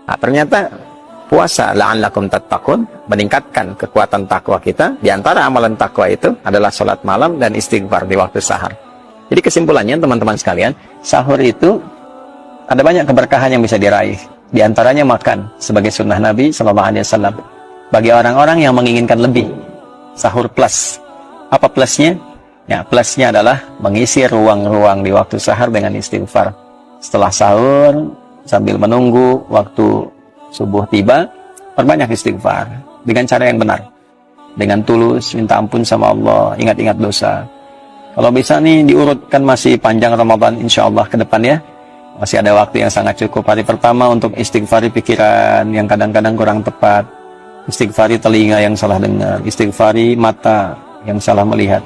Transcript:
Nah, ternyata puasa la'allakum tattaqun meningkatkan kekuatan takwa kita. Di antara amalan takwa itu adalah sholat malam dan istighfar di waktu sahur. Jadi kesimpulannya teman-teman sekalian, sahur itu ada banyak keberkahan yang bisa diraih. Di antaranya makan sebagai sunnah Nabi SAW. Bagi orang-orang yang menginginkan lebih, sahur plus. Apa plusnya? Ya, plusnya adalah mengisi ruang-ruang di waktu sahur dengan istighfar. Setelah sahur, sambil menunggu waktu subuh tiba, perbanyak istighfar dengan cara yang benar, dengan tulus minta ampun sama Allah, ingat-ingat dosa. Kalau bisa nih diurutkan, masih panjang Ramadan insya Allah ke depan ya, masih ada waktu yang sangat cukup. Hari pertama untuk istighfari pikiran yang kadang-kadang kurang tepat, istighfari telinga yang salah dengar, istighfari mata yang salah melihat.